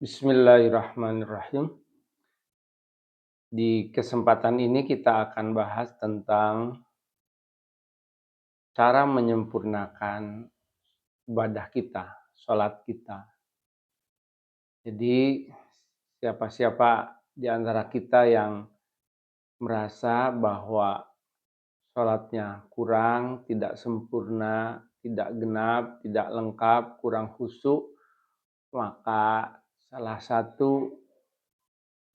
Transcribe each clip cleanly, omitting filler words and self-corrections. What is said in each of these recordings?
Bismillahirrahmanirrahim. Di kesempatan ini kita akan bahas tentang cara menyempurnakan ibadah kita, sholat kita. Jadi siapa-siapa di antara kita yang merasa bahwa sholatnya kurang, tidak sempurna, tidak genap, tidak lengkap, kurang khusyuk, maka salah satu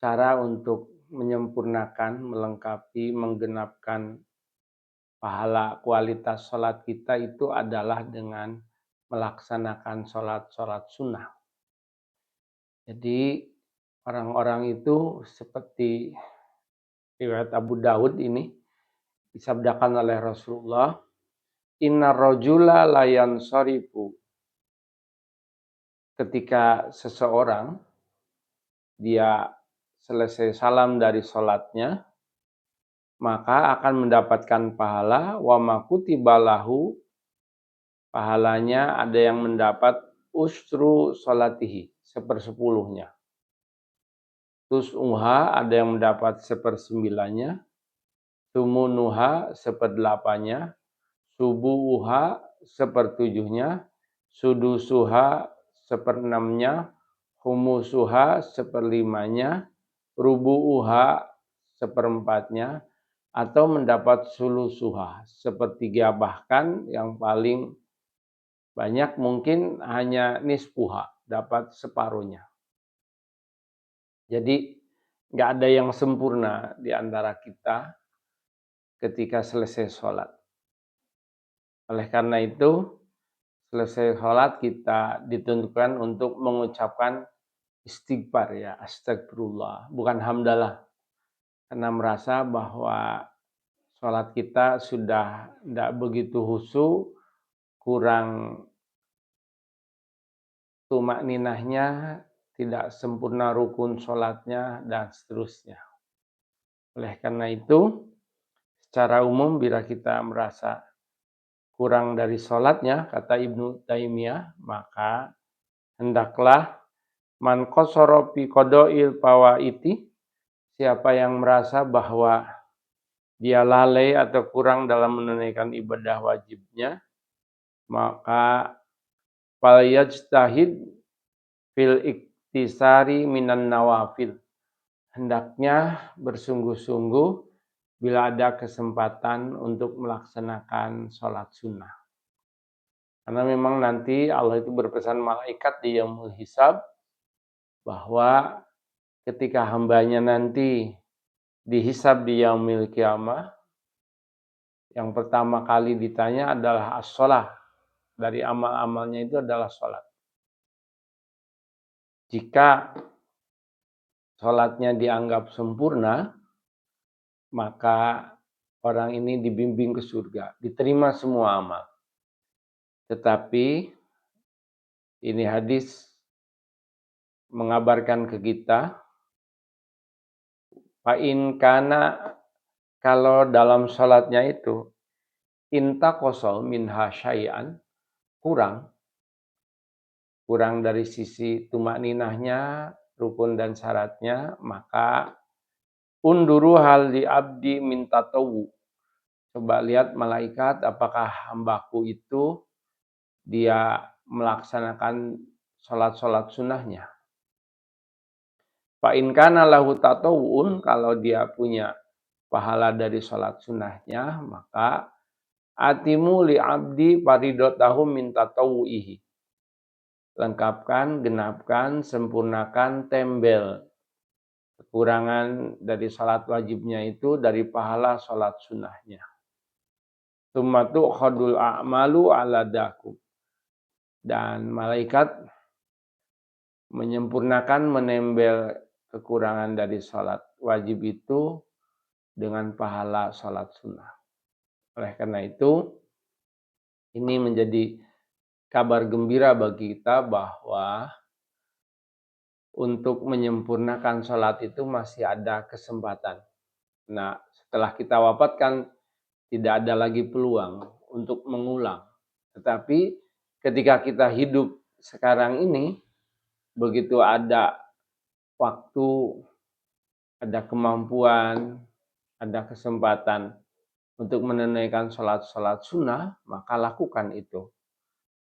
cara untuk menyempurnakan, melengkapi, menggenapkan pahala kualitas sholat kita itu adalah dengan melaksanakan sholat sunnah. Jadi orang-orang itu seperti riwayat Abu Daud ini disabdakan oleh Rasulullah, Innar rajula la yansarifu. Ketika seseorang dia selesai salam dari sholatnya, maka akan mendapatkan pahala wa ma kutiba lahu, pahalanya ada yang mendapat usru sholatihi, 1/10-nya. Tus'uha ada yang mendapat 1/9-nya, tumunuha 1/8-nya, subuhuha 1/7-nya, sudusuha 1/6-nya, humusuha 1/5-nya, rubu'uha 1/4-nya, atau mendapat sulusuha 1/3, bahkan yang paling banyak mungkin hanya nispuha, dapat separuhnya. Jadi nggak ada yang sempurna di antara kita ketika selesai sholat. Oleh karena itu, selesai sholat kita ditentukan untuk mengucapkan istighfar, ya, astagfirullah, bukan hamdalah. Karena merasa bahwa sholat kita sudah tidak begitu khusyuk, kurang tumak ninahnya, tidak sempurna rukun sholatnya, dan seterusnya. Oleh karena itu, secara umum bila kita merasa kurang dari sholatnya, kata Ibnu Taimiyah, maka hendaklah man qasara fi qada'il fawaiti, siapa yang merasa bahwa dia lalai atau kurang dalam menunaikan ibadah wajibnya, maka falyajtahid fil iktisari minan nawafil. Hendaknya bersungguh-sungguh bila ada kesempatan untuk melaksanakan sholat sunnah. Karena memang nanti Allah itu berpesan malaikat di yaumul hisab bahwa ketika hambanya nanti dihisab di yaumil kiamah, yang pertama kali ditanya adalah as-sholah. Dari amal-amalnya itu adalah sholat. Jika sholatnya dianggap sempurna, maka orang ini dibimbing ke surga, diterima semua amal. Tetapi ini hadis mengabarkan ke kita, fa'in kana, kalau dalam sholatnya itu intaqoso minha syai'an, kurang dari sisi tumak ninahnya, rukun dan syaratnya, maka unduru hal di abdi minta tawu. Coba lihat malaikat, apakah hambaku itu dia melaksanakan sholat sunnahnya. Fa in kana lahu tatawun, kalau dia punya pahala dari sholat sunnahnya, maka atimu li abdi faridotahum min tatawuihi. Lengkapkan, genapkan, sempurnakan, tembel kekurangan dari sholat wajibnya itu dari pahala sholat sunnahnya. Tummatu khadul a'malu ala dakum. Dan malaikat menyempurnakan, menembel kekurangan dari sholat wajib itu dengan pahala sholat sunnah. Oleh karena itu, ini menjadi kabar gembira bagi kita bahwa untuk menyempurnakan sholat itu masih ada kesempatan. Nah, setelah kita wafat kan tidak ada lagi peluang untuk mengulang. Tetapi ketika kita hidup sekarang ini begitu ada waktu, ada kemampuan, ada kesempatan untuk menunaikan sholat-sholat sunnah, maka lakukan itu.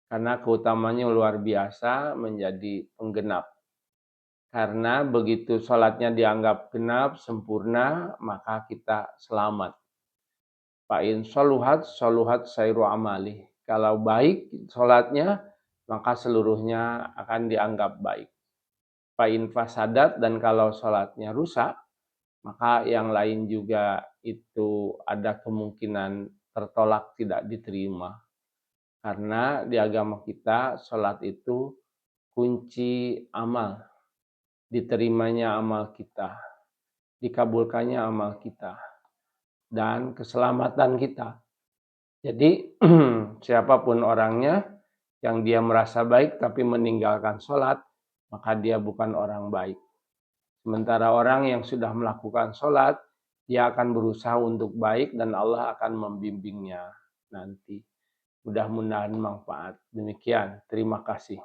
Karena keutamanya luar biasa menjadi penggenap. Karena begitu sholatnya dianggap genap, sempurna, maka kita selamat. Fa'in sholuhat, sholuhat sairu amali. Kalau baik sholatnya, maka seluruhnya akan dianggap baik. Fa'in fasadat, dan kalau sholatnya rusak, maka yang lain juga itu ada kemungkinan tertolak, tidak diterima. Karena di agama kita, sholat itu kunci amal. Diterimanya amal kita, dikabulkannya amal kita, dan keselamatan kita. Jadi siapapun orangnya yang dia merasa baik tapi meninggalkan sholat, maka dia bukan orang baik. Sementara orang yang sudah melakukan sholat, dia akan berusaha untuk baik dan Allah akan membimbingnya nanti. Mudah-mudahan manfaat. Demikian, terima kasih.